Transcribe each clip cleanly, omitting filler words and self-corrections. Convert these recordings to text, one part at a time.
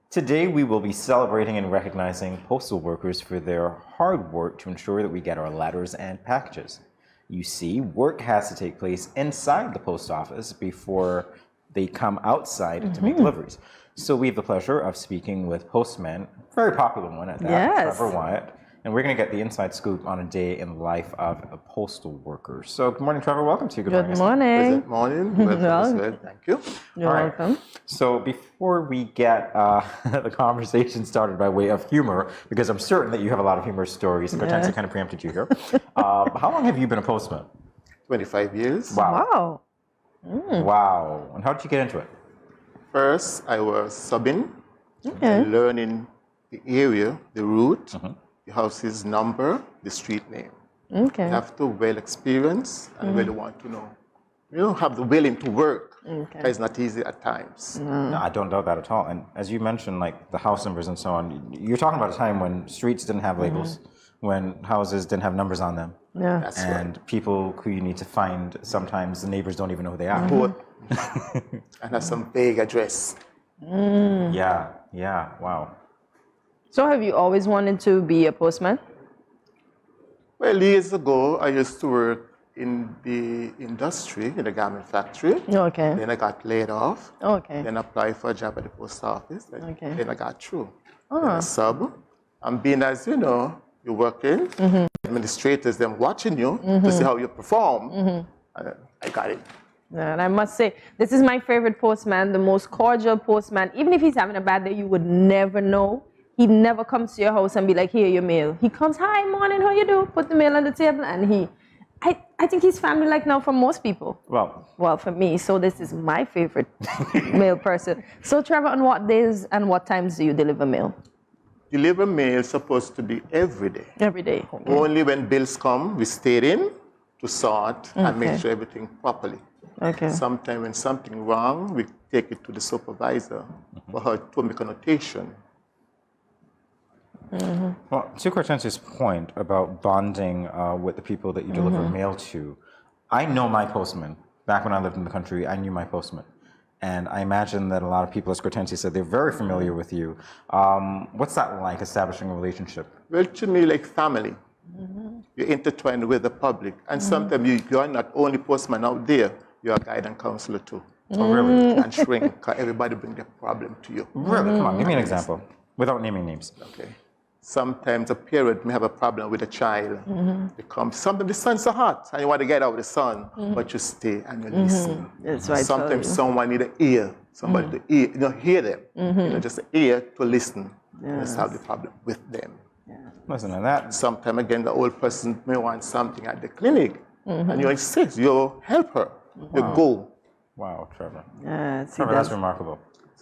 Today we will be celebrating and recognizing postal workers for their hard work to ensure that we get our letters and packages. You see, work has to take place inside the post office before they come outside to make deliveries. So we have the pleasure of speaking with Postman, very popular one at that, Trevor Wyatt. And we're going to get the inside scoop on a day in the life of a postal worker. So good morning, Trevor. Welcome to you. Good morning. Good morning. Welcome. Thank you. You're welcome. So before we get the conversation started by way of humor, because I'm certain that you have a lot of humorous stories, and Cortensia kind of preempted you here. How long have you been a postman? 25 years. Wow. Wow. And how did you get into it? First, I was subbing, learning the area, the route, the house's number, the street name. Okay. You have to well experience and really want to know. You don't have the willing to work. It's not easy at times. No, I don't doubt that at all. And as you mentioned, like the house numbers and so on, you're talking about a time when streets didn't have labels, when houses didn't have numbers on them. Yeah. That's And people who you need to find, sometimes the neighbors don't even know who they are. And has some vague address. Yeah, wow. So have you always wanted to be a postman? Well, years ago, I used to work in the industry, in the garment factory. Okay. Then I got laid off. Okay. Then applied for a job at the post office. Okay. Then I got through. Then I sub. And being as you know, you're working, administrators, them watching you to see how you perform. I got it. Yeah, and I must say, this is my favorite postman, the most cordial postman. Even if he's having a bad day, you would never know. He never comes to your house and be like, here, your mail. He comes, hi, morning, how you do? Put the mail on the table, and I think he's family-like now for most people. Well, for me, so this is my favorite mail person. So, Trevor, on what days and what times do you deliver mail? Deliver mail is supposed to be every day. Every day. Okay. Only when bills come, we stay in to sort and make sure everything properly. Okay. Sometimes when something wrong, we take it to the supervisor for her to make a notation. Well, to Cortensia's point about bonding with the people that you deliver mail to, I know my postman. Back when I lived in the country, I knew my postman. And I imagine that a lot of people, as Cortensia said, they're very familiar with you. What's that like, establishing a relationship? Well, to me, like family. You're intertwined with the public. And sometimes you are not only postman out there, you're a guide and counselor too. Oh, really? And shrink, because everybody bring their problem to you. Really? Come on, give me an example, without naming names. Okay. Sometimes a parent may have a problem with a child. Sometimes the sun's so hot and you want to get out of the sun, but you stay and you listen. That's right. Sometimes someone need an ear, somebody to hear them. Just an ear to listen and solve the problem with them. Listen to that. Sometimes again, the old person may want something at the clinic, and you insist, you help her, you go. Wow, Trevor. Yes, Trevor, that's remarkable.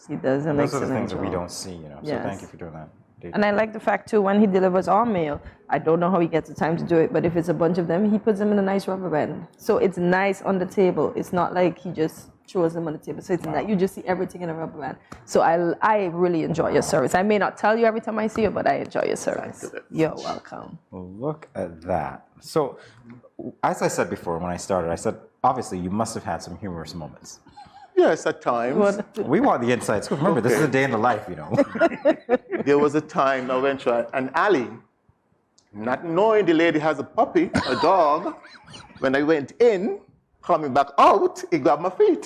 He does an Those are the excellent things that we job. don't see, So thank you for doing that. And I like the fact too, when he delivers our mail, I don't know how he gets the time to do it, but if it's a bunch of them, he puts them in a nice rubber band. So it's nice on the table. It's not like he just throws them on the table. So it's not, you just see everything in a rubber band. So I really enjoy your service. I may not tell you every time I see you, but I enjoy your service. You're welcome. Well, look at that. So, as I said before when I started, I said, obviously, you must have had some humorous moments. Yes, at times. We want the inside scoop. Remember, this is a day in the life, There was a time I went to an alley, not knowing the lady has a puppy, a dog. When I went in, coming back out, he grabbed my feet.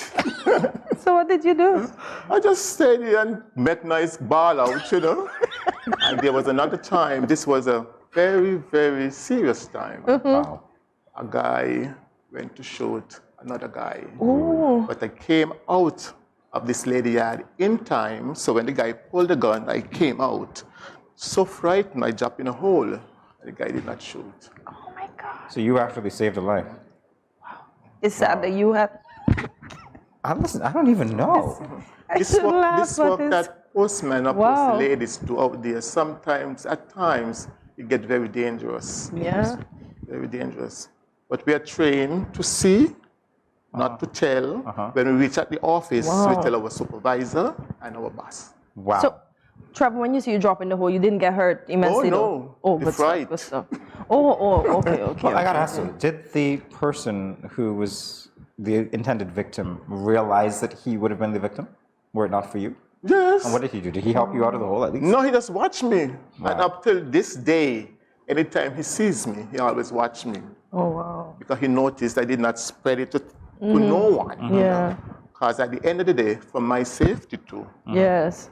So what did you do? I just stayed here and met nice ball out, And there was another time, this was a very, very serious time. Wow. A guy went to shoot another guy. Ooh. But I came out of this lady yard in time, so when the guy pulled the gun, I came out. So frightened, I jumped in a hole. The guy did not shoot. Oh my God. So you actually saved a life. It's sad that you had... Listen, I don't even know. This work that postmen or post ladies do out there, sometimes, at times, it gets very dangerous. Yeah. Very dangerous. But we are trained to see, not to tell. When we reach at the office, we tell our supervisor and our boss. Wow. So, Trevor, when you see you drop in the hole, you didn't get hurt immensely? No. But fright. stuff. Okay. Well, I gotta ask you, did the person who was the intended victim realize that he would have been the victim, were it not for you? Yes. And what did he do? Did he help you out of the hole at least? No, he just watched me. Wow. And up till this day, anytime he sees me, he always watch me. Oh, wow. Because he noticed I did not spread it to no one. Yeah. Because at the end of the day, for my safety too. Yes.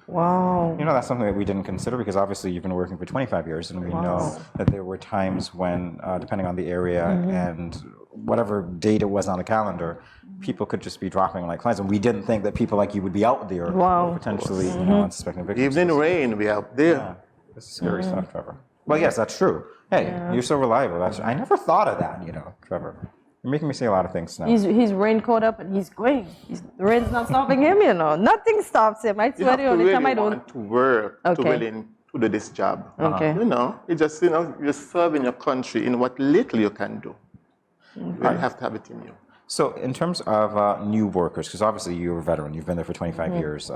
Wow. You know, that's something that we didn't consider because obviously you've been working for 25 years and we know that there were times when, depending on the area and whatever date it was on the calendar, people could just be dropping like flies. And we didn't think that people like you would be out there potentially, you know, unsuspecting victims. Even in rain, we out there. Yeah. This is scary stuff, Trevor. Well, yes, that's true. Hey, you're so reliable. I never thought of that, you know, Trevor. You're making me say a lot of things now. He's raincoat up and he's going. The rain's not stopping him, you know. Nothing stops him. I You swear have the to only really time I don't. want to work to really to do this job. Okay. You know, you just, you know, you're serving your country in what little you can do. You really have to have it in you. So in terms of new workers, because obviously you're a veteran, you've been there for 25 years,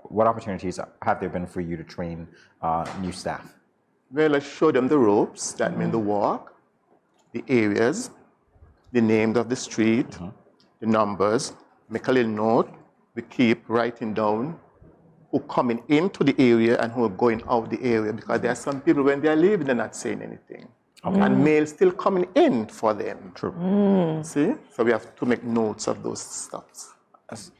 what opportunities have there been for you to train new staff? Well, I show them the ropes, that means the walk, the areas, the names of the street, the numbers, make a little note, we keep writing down who coming into the area and who are going out the area, because there are some people when they are leaving, they're not saying anything. And mail still coming in for them. True. See? So we have to make notes of those stuffs.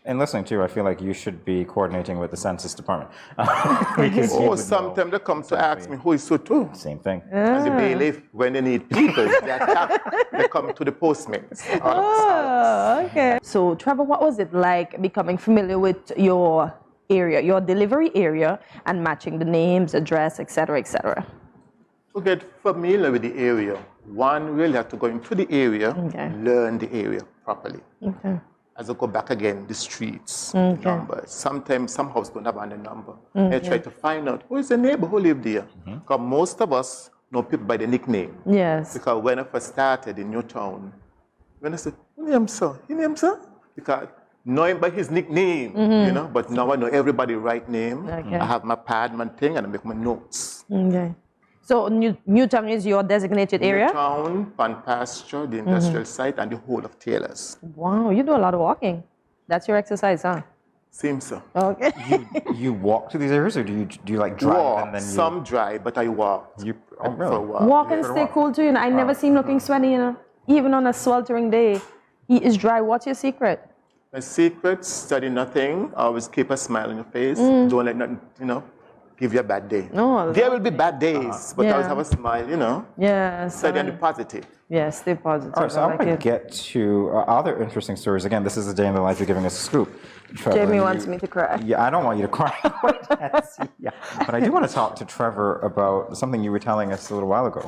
And listening to you, I feel like you should be coordinating with the Census Department. Because you would know Sometimes they come to ask me who is so too. same thing. And the bailiff, when they need people, they come to the postman. Okay. So, Trevor, what was it like becoming familiar with your area, your delivery area, and matching the names, address, etc., etc.? To get familiar with the area, one really have to go into the area, learn the area properly. Okay. As I go back again, the streets, numbers. Sometimes some houses don't have a number. They try to find out who is the neighbor who live there. Because most of us know people by the nickname. Yes. Because when I first started in Newtown, when I said, "Who name sir? Your name sir?" Because know him by his nickname, you know. But now I know everybody right name. Okay. I have my pad, my thing, and I make my notes. Okay. So Newtown is your designated area? Newtown, Pan Pasture, the industrial site, and the whole of Taylor's. Wow, you do a lot of walking. That's your exercise, huh? Same sir. Okay. You walk to these areas, or do you like drive Walk. and then you? Some drive, but I walk. Oh, For a really? while. Walk and stay cool too, you know. I never see him looking sweaty, you know. Even on a sweltering day. He is dry. What's your secret? My secret, study nothing. Always keep a smile on your face. Don't let nothing, you know, give you a bad day. No, There will be bad days, but always have a smile, you know. Yes. Study on the positive. Yes, stay positive. All right, so I like want to it. get to other interesting stories. Again, this is a day in the life. You're giving us a scoop. Trevor, Jamie you- wants me to cry. Yeah, I don't want you to cry. Yeah. But I do want to talk to Trevor about something you were telling us a little while ago.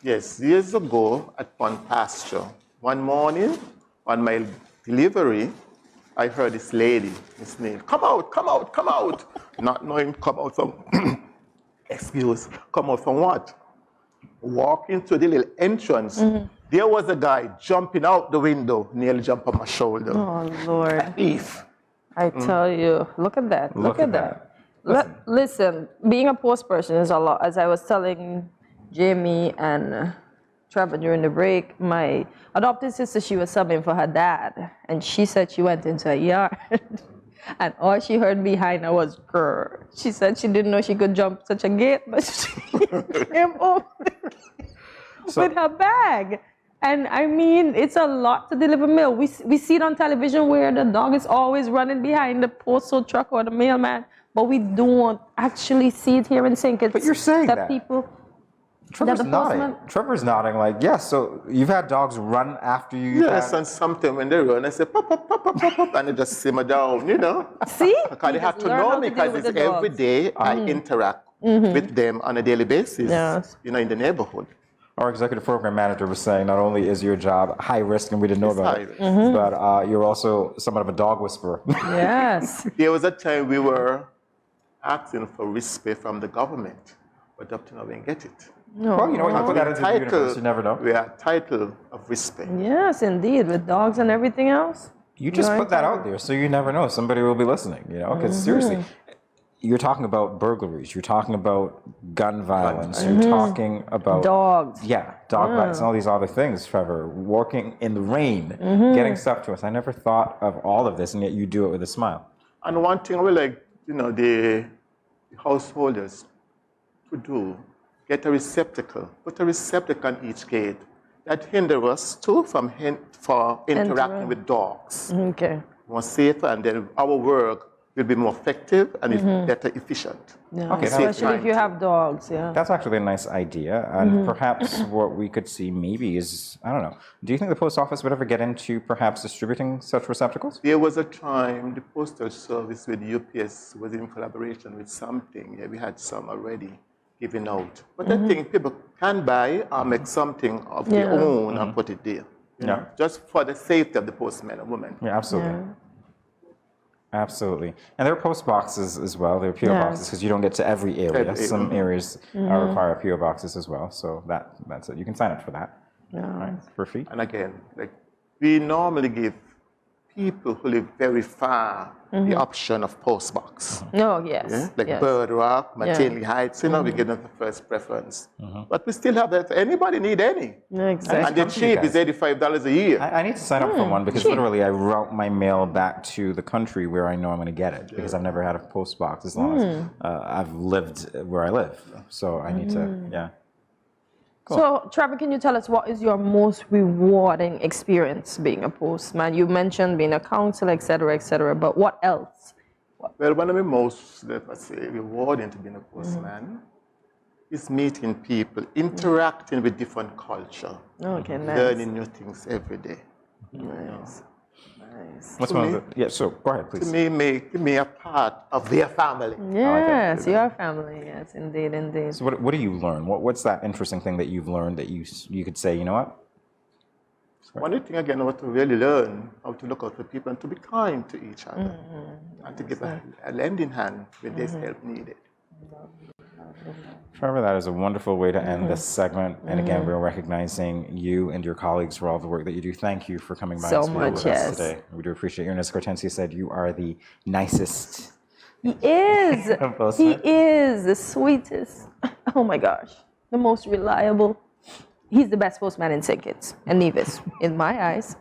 Yes, years ago at Pond Pasture, one morning on my delivery, I heard this lady, this name, "Come out, come out, come out." Not knowing come out from, come out from what? Walk into the little entrance. There was a guy jumping out the window, nearly jumped on my shoulder. Oh, Lord. Thief. I tell you, look at that. Look at that. Listen. Listen, being a post person is a lot. As I was telling Jamie and Trevor during the break, my adopted sister, she was subbing for her dad, and she said she went into a yard, and all she heard behind her was "grr." She said she didn't know she could jump such a gate, but she came over with her bag. And I mean, it's a lot to deliver mail. We see it on television where the dog is always running behind the postal truck or the mailman, but we don't actually see it here in St. Kitts. But you're saying that. people. Trevor's the nodding. postman- Trevor's nodding like, yes, so you've had dogs run after you. You've Yes, had- and sometimes when they run, I say, "Pop, pop, pop, pop, pop, pop," and they just simmer down, you know. See? Because they have just to learn how know to me, deal because with it's the every dogs. day I interact with them on a daily basis, Yes. you know, in the neighborhood. Our executive program manager was saying not only is your job high risk, and we didn't know It's about high it, risk. but you're also somewhat of a dog whisperer. Yes. There was a time we were asking for respect from the government, but up to now we didn't get it. No. Well, you know what? You put that into the universe. You never know. We are title of respect. Yes, indeed. With dogs and everything else. You just Right. put that out there, so you never know. Somebody will be listening, you know? Because seriously, you're talking about burglaries. You're talking about gun violence. You're talking about... Dogs. Yeah, dog bites and all these other things, Trevor. Walking in the rain, getting stuff to us. I never thought of all of this, and yet you do it with a smile. And one thing I would like the householders to do, get a receptacle, put a receptacle on each gate. That hinders us too from interacting with dogs. Okay. More safer, and then our work will be more effective and better efficient. Yeah. Okay, Especially if you have dogs, yeah. That's actually a nice idea, and perhaps what we could see maybe is, I don't know, do you think the post office would ever get into perhaps distributing such receptacles? There was a time the postal service with UPS was in collaboration with something. Yeah, we had some already given out. But I think people can buy or make something of their own and put it there. You know, just for the safety of the postman and women. Yeah, absolutely. Yeah. Absolutely. And there are post boxes as well. There are PO boxes because you don't get to every area. Some areas require PO boxes as well. So that's it. You can sign up for that. Yeah. Right, for free. And again, like we normally give people who live very far the option of post box. Oh, yes. Yeah? Like Bird Rock, McKinley Heights, we give them the first preference. But we still have that. Anybody need any. Exactly. And the cheap is $85 a year. I need to sign up for one because literally I route my mail back to the country where I know I'm going to get it because I've never had a post box as long as I've lived where I live. So I need to, Cool. So, Trevor, can you tell us what is your most rewarding experience being a postman? You mentioned being a counselor, et cetera, but what else? Well, one of the most, let's say, rewarding to being a postman is meeting people, interacting with different culture, learning new things every day. Nice. What's one of the, so go ahead, please. To me, make me a part of their family. Yes, your family. Yes, indeed. So what do you learn? What's that interesting thing that you've learned that you could say, you know what? One thing again, I want to really learn how to look out for people and to be kind to each other and to give a lending hand when there's help needed. Trevor, that is a wonderful way to end this segment. And again, we're recognizing you and your colleagues for all the work that you do. Thank you for coming by and speaking with us today. We do appreciate you. And as Hortensia said, you are the nicest. He is. He is the sweetest. Oh my gosh. The most reliable. He's the best postman in St. Kitts and Nevis, in my eyes.